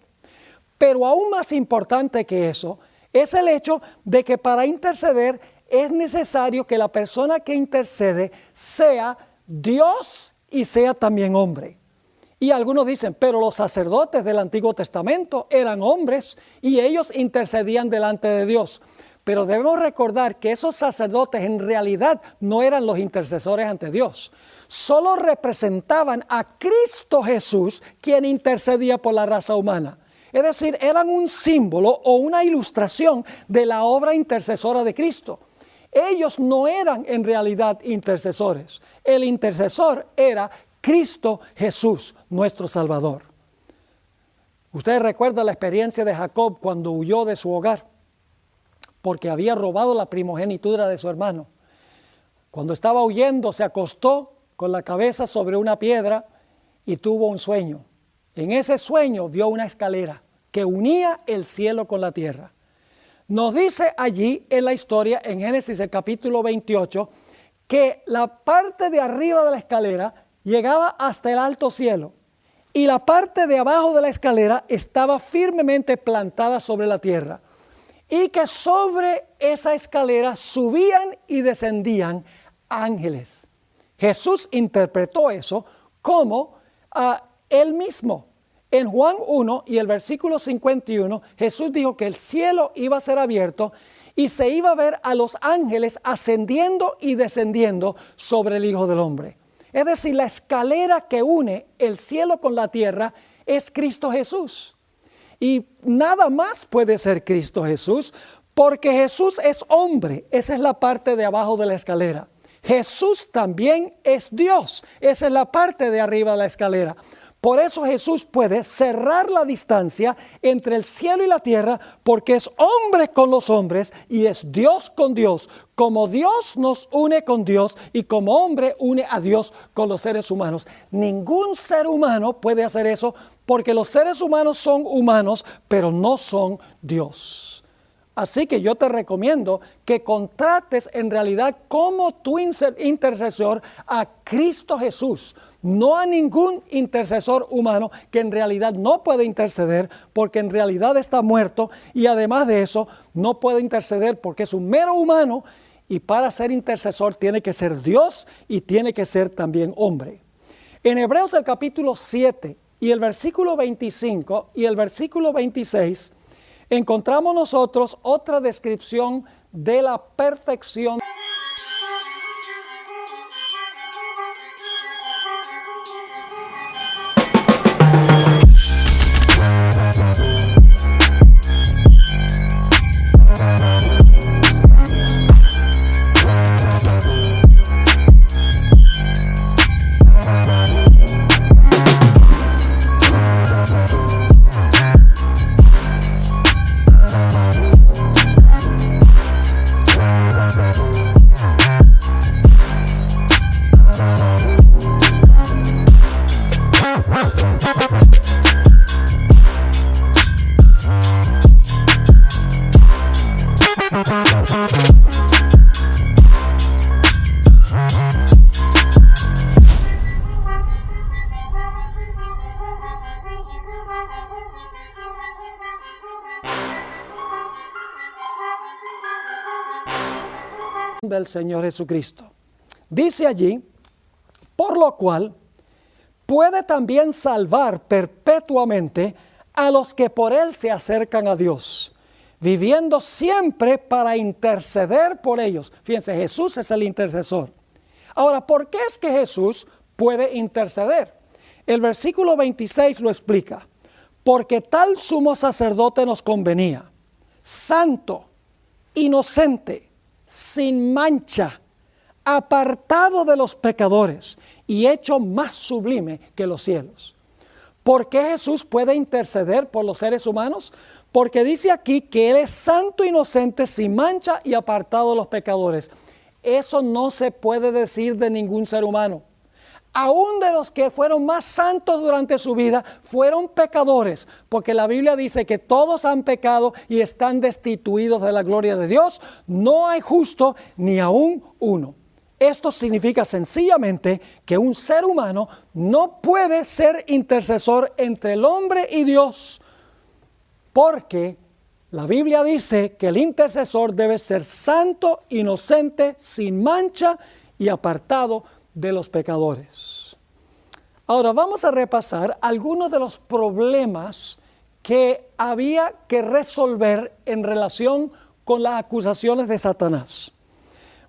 S1: Pero aún más importante que eso es el hecho de que para interceder es necesario que la persona que intercede sea Dios y sea también hombre. Y algunos dicen, pero los sacerdotes del Antiguo Testamento eran hombres y ellos intercedían delante de Dios. Pero debemos recordar que esos sacerdotes en realidad no eran los intercesores ante Dios. Solo representaban a Cristo Jesús, quien intercedía por la raza humana. Es decir, eran un símbolo o una ilustración de la obra intercesora de Cristo. Ellos no eran en realidad intercesores. El intercesor era Cristo Jesús, nuestro Salvador. Ustedes recuerdan la experiencia de Jacob cuando huyó de su hogar, porque había robado la primogenitura de su hermano. Cuando estaba huyendo, se acostó con la cabeza sobre una piedra y tuvo un sueño. En ese sueño vio una escalera que unía el cielo con la tierra. Nos dice allí en la historia, en Génesis el capítulo 28, que la parte de arriba de la escalera llegaba hasta el alto cielo y la parte de abajo de la escalera estaba firmemente plantada sobre la tierra, y que sobre esa escalera subían y descendían ángeles. Jesús interpretó eso como él mismo. En Juan 1 y el versículo 51, Jesús dijo que el cielo iba a ser abierto y se iba a ver a los ángeles ascendiendo y descendiendo sobre el Hijo del Hombre. Es decir, la escalera que une el cielo con la tierra es Cristo Jesús. Y nada más puede ser Cristo Jesús, porque Jesús es hombre. Esa es la parte de abajo de la escalera. Jesús también es Dios. Esa es la parte de arriba de la escalera. Por eso Jesús puede cerrar la distancia entre el cielo y la tierra, porque es hombre con los hombres y es Dios con Dios. Como Dios nos une con Dios y como hombre une a Dios con los seres humanos. Ningún ser humano puede hacer eso, porque los seres humanos son humanos, pero no son Dios. Así que yo te recomiendo que contrates en realidad como tu intercesor a Cristo Jesús, no a ningún intercesor humano que en realidad no puede interceder porque en realidad está muerto, y además de eso no puede interceder porque es un mero humano, y para ser intercesor tiene que ser Dios y tiene que ser también hombre. En Hebreos el capítulo 7 y el versículo 25 y el versículo 26 encontramos nosotros otra descripción de la perfección. Del Señor Jesucristo. Dice allí, por lo cual puede también salvar perpetuamente a los que por él se acercan a Dios, viviendo siempre para interceder por ellos. Fíjense, Jesús es el intercesor. Ahora, ¿por qué es que Jesús puede interceder? El versículo 26 lo explica. Porque tal sumo sacerdote nos convenía, santo, inocente, sin mancha, apartado de los pecadores y hecho más sublime que los cielos. ¿Por qué Jesús puede interceder por los seres humanos? Porque dice aquí que Él es santo, inocente, sin mancha y apartado de los pecadores. Eso no se puede decir de ningún ser humano. Aún de los que fueron más santos durante su vida, fueron pecadores, porque la Biblia dice que todos han pecado y están destituidos de la gloria de Dios. No hay justo ni aún uno. Esto significa sencillamente que un ser humano no puede ser intercesor entre el hombre y Dios, porque la Biblia dice que el intercesor debe ser santo, inocente, sin mancha y apartado de los pecadores. Ahora vamos a repasar algunos de los problemas que había que resolver en relación con las acusaciones de Satanás.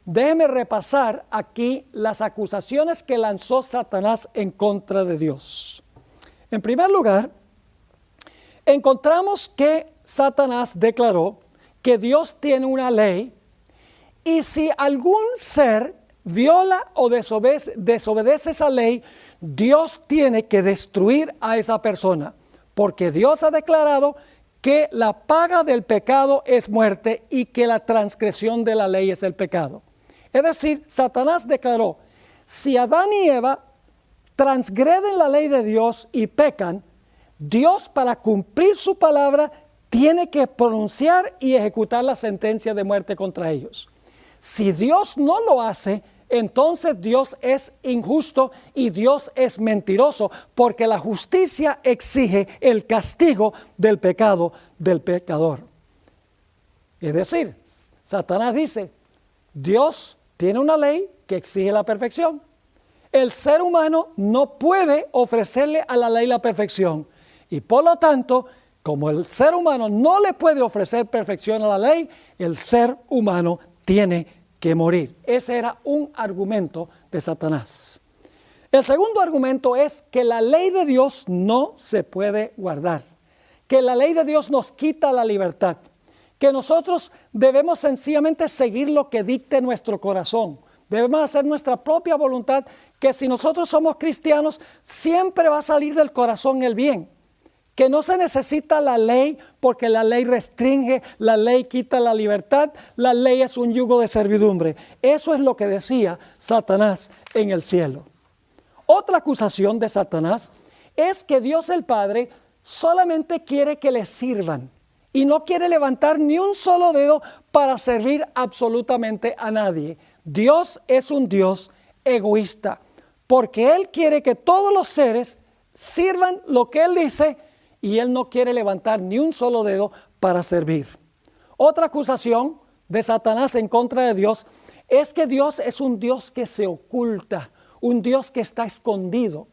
S1: Déjeme repasar aquí las acusaciones que lanzó Satanás en contra de Dios. En primer lugar, encontramos que Satanás declaró que Dios tiene una ley Y si algún ser viola o desobedece esa ley, Dios tiene que destruir a esa persona, porque Dios ha declarado que la paga del pecado es muerte y que la transgresión de la ley es el pecado. Es decir, Satanás declaró, si Adán y Eva transgreden la ley de Dios y pecan, Dios, para cumplir su palabra, tiene que pronunciar y ejecutar la sentencia de muerte contra ellos. Si Dios no lo hace, entonces Dios es injusto y Dios es mentiroso, porque la justicia exige el castigo del pecado del pecador. Es decir, Satanás dice, Dios tiene una ley que exige la perfección. El ser humano no puede ofrecerle a la ley la perfección. Y por lo tanto, como el ser humano no le puede ofrecer perfección a la ley, el ser humano tiene que morir. Ese era un argumento de Satanás. El segundo argumento es que la ley de Dios no se puede guardar, que la ley de Dios nos quita la libertad, que nosotros debemos sencillamente seguir lo que dicte nuestro corazón. Debemos hacer nuestra propia voluntad, que si nosotros somos cristianos, siempre va a salir del corazón el bien. Que no se necesita la ley, porque la ley restringe, la ley quita la libertad, la ley es un yugo de servidumbre. Eso es lo que decía Satanás en el cielo. Otra acusación de Satanás es que Dios el Padre solamente quiere que le sirvan y no quiere levantar ni un solo dedo para servir absolutamente a nadie. Dios es un Dios egoísta, porque Él quiere que todos los seres sirvan lo que Él dice, y Él no quiere levantar ni un solo dedo para servir. Otra acusación de Satanás en contra de Dios es que Dios es un Dios que se oculta, un Dios que está escondido,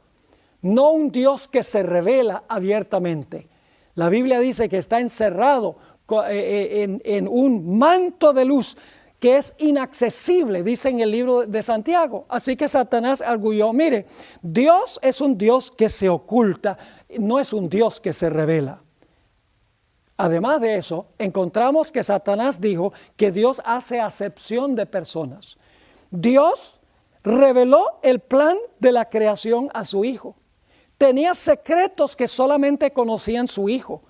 S1: no un Dios que se revela abiertamente. La Biblia dice que está encerrado en un manto de luz que es inaccesible, dice en el libro de Santiago. Así que Satanás arguyó, mire, Dios es un Dios que se oculta, no es un Dios que se revela. Además de eso, encontramos que Satanás dijo que Dios hace acepción de personas. Dios reveló el plan de la creación a su Hijo. Tenía secretos que solamente conocían su Hijo.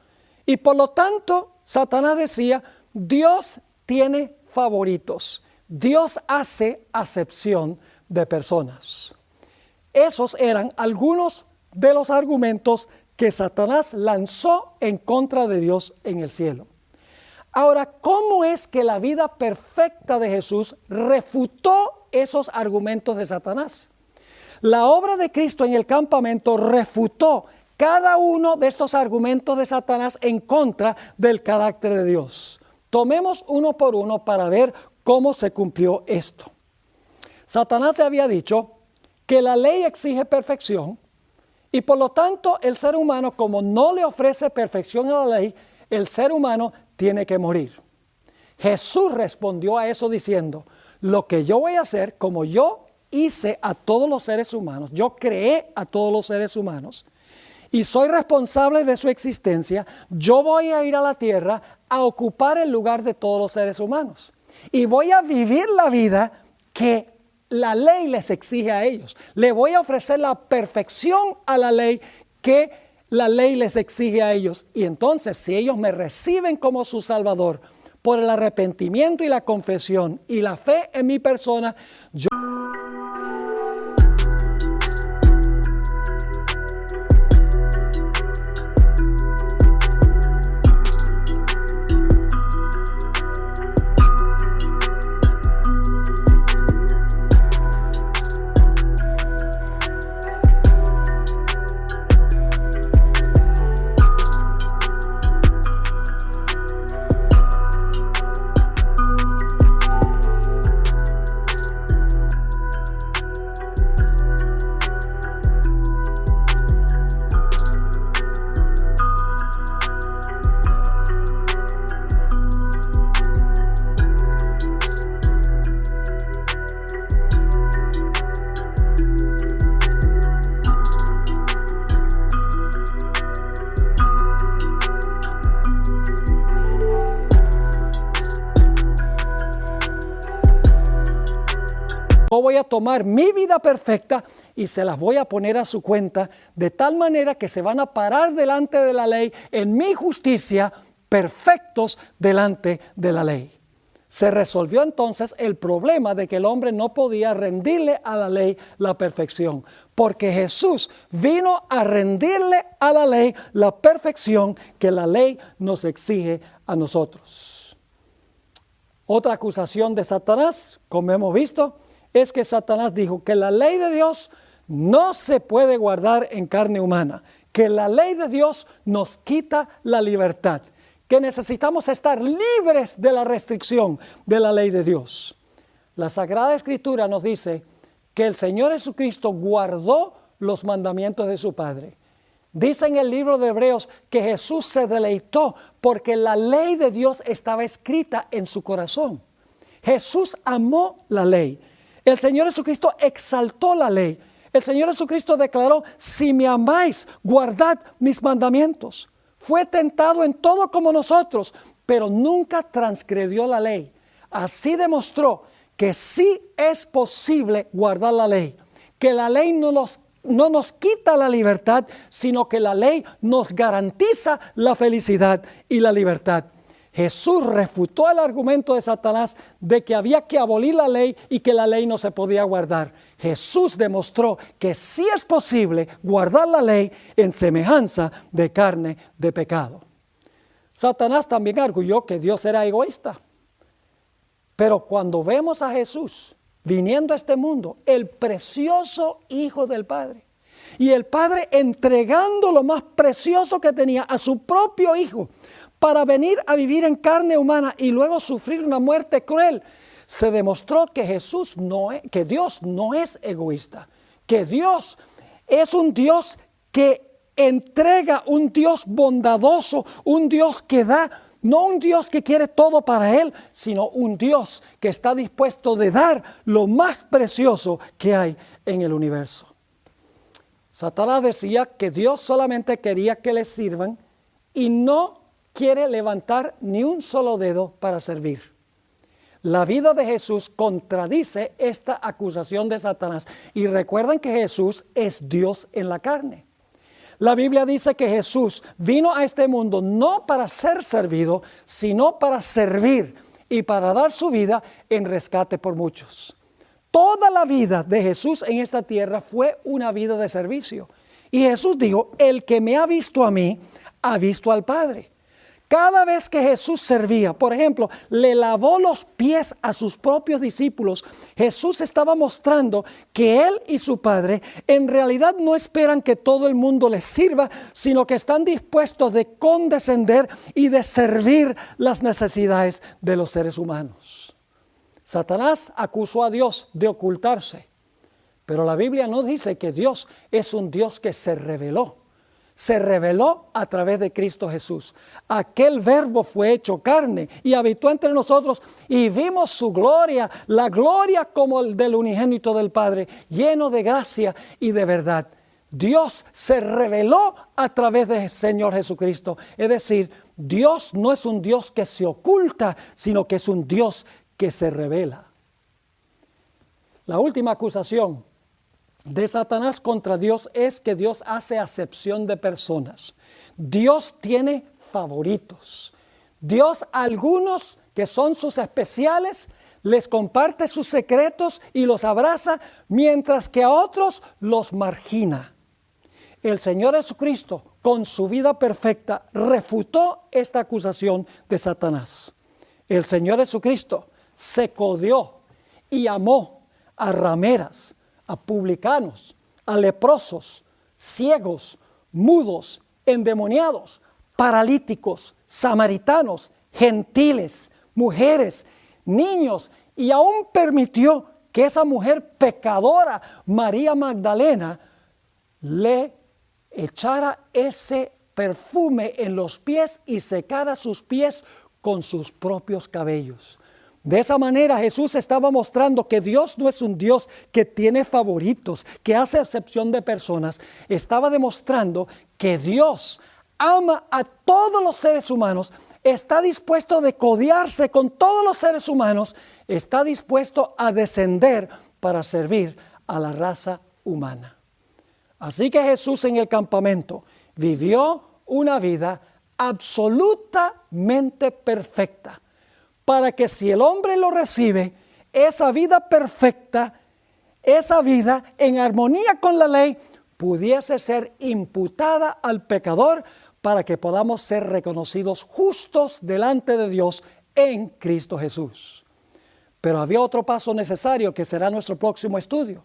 S1: Y por lo tanto, Satanás decía, Dios tiene favoritos. Dios hace acepción de personas. Esos eran algunos de los argumentos que Satanás lanzó en contra de Dios en el cielo. Ahora, ¿cómo es que la vida perfecta de Jesús refutó esos argumentos de Satanás? La obra de Cristo en el campamento refutó cada uno de estos argumentos de Satanás en contra del carácter de Dios. Tomemos uno por uno para ver cómo se cumplió esto. Satanás había dicho que la ley exige perfección y por lo tanto el ser humano, como no le ofrece perfección a la ley, el ser humano tiene que morir. Jesús respondió a eso diciendo, lo que yo voy a hacer, como yo hice a todos los seres humanos, yo creé a todos los seres humanos y soy responsable de su existencia, yo voy a ir a la tierra a ocupar el lugar de todos los seres humanos y voy a vivir la vida que la ley les exige a ellos. Le voy a ofrecer la perfección a la ley que la ley les exige a ellos. Y entonces, si ellos me reciben como su Salvador por el arrepentimiento y la confesión y la fe en mi persona, yo voy a tomar mi vida perfecta y se las voy a poner a su cuenta, de tal manera que se van a parar delante de la ley en mi justicia, perfectos delante de la ley. Se resolvió entonces el problema de que el hombre no podía rendirle a la ley la perfección, porque Jesús vino a rendirle a la ley la perfección que la ley nos exige a nosotros. Otra acusación de Satanás, como hemos visto, es que Satanás dijo que la ley de Dios no se puede guardar en carne humana, que la ley de Dios nos quita la libertad, que necesitamos estar libres de la restricción de la ley de Dios. La Sagrada Escritura nos dice que el Señor Jesucristo guardó los mandamientos de su Padre. Dice en el libro de Hebreos que Jesús se deleitó porque la ley de Dios estaba escrita en su corazón. Jesús amó la ley. El Señor Jesucristo exaltó la ley. El Señor Jesucristo declaró: si me amáis, guardad mis mandamientos. Fue tentado en todo como nosotros, pero nunca transgredió la ley. Así demostró que sí es posible guardar la ley, que la ley no nos quita la libertad, sino que la ley nos garantiza la felicidad y la libertad. Jesús refutó el argumento de Satanás de que había que abolir la ley y que la ley no se podía guardar. Jesús demostró que sí es posible guardar la ley en semejanza de carne de pecado. Satanás también arguyó que Dios era egoísta. Pero cuando vemos a Jesús viniendo a este mundo, el precioso Hijo del Padre, y el Padre entregando lo más precioso que tenía a su propio Hijo, para venir a vivir en carne humana y luego sufrir una muerte cruel, se demostró que que Dios no es egoísta, que Dios es un Dios que entrega, un Dios bondadoso, un Dios que da, no un Dios que quiere todo para Él, sino un Dios que está dispuesto de dar lo más precioso que hay en el universo. Satanás decía que Dios solamente quería que le sirvan y no quiere levantar ni un solo dedo para servir. La vida de Jesús contradice esta acusación de Satanás. Y recuerden que Jesús es Dios en la carne. La Biblia dice que Jesús vino a este mundo no para ser servido, sino para servir y para dar su vida en rescate por muchos. Toda la vida de Jesús en esta tierra fue una vida de servicio. Y Jesús dijo: el que me ha visto a mí, ha visto al Padre. Cada vez que Jesús servía, por ejemplo, le lavó los pies a sus propios discípulos, Jesús estaba mostrando que Él y su Padre en realidad no esperan que todo el mundo les sirva, sino que están dispuestos de condescender y de servir las necesidades de los seres humanos. Satanás acusó a Dios de ocultarse, pero la Biblia no dice que Dios es un Dios que se reveló. Se reveló a través de Cristo Jesús. Aquel verbo fue hecho carne y habitó entre nosotros y vimos su gloria, la gloria como el del unigénito del Padre, lleno de gracia y de verdad. Dios se reveló a través del Señor Jesucristo. Es decir, Dios no es un Dios que se oculta, sino que es un Dios que se revela. La última acusación de Satanás contra Dios es que Dios hace acepción de personas. Dios tiene favoritos. Dios a algunos que son sus especiales les comparte sus secretos y los abraza, mientras que a otros los margina. El Señor Jesucristo, con su vida perfecta, refutó esta acusación de Satanás. El Señor Jesucristo se codió y amó a rameras, a publicanos, a leprosos, ciegos, mudos, endemoniados, paralíticos, samaritanos, gentiles, mujeres, niños, y aún permitió que esa mujer pecadora, María Magdalena, le echara ese perfume en los pies y secara sus pies con sus propios cabellos. De esa manera Jesús estaba mostrando que Dios no es un Dios que tiene favoritos, que hace acepción de personas. Estaba demostrando que Dios ama a todos los seres humanos, está dispuesto de codearse con todos los seres humanos, está dispuesto a descender para servir a la raza humana. Así que Jesús en el campamento vivió una vida absolutamente perfecta, para que si el hombre lo recibe, esa vida perfecta, esa vida en armonía con la ley, pudiese ser imputada al pecador para que podamos ser reconocidos justos delante de Dios en Cristo Jesús. Pero había otro paso necesario que será nuestro próximo estudio.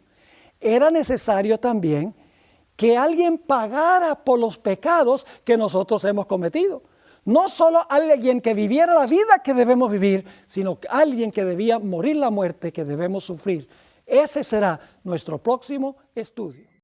S1: Era necesario también que alguien pagara por los pecados que nosotros hemos cometido. No solo alguien que viviera la vida que debemos vivir, sino alguien que debía morir la muerte que debemos sufrir. Ese será nuestro próximo estudio.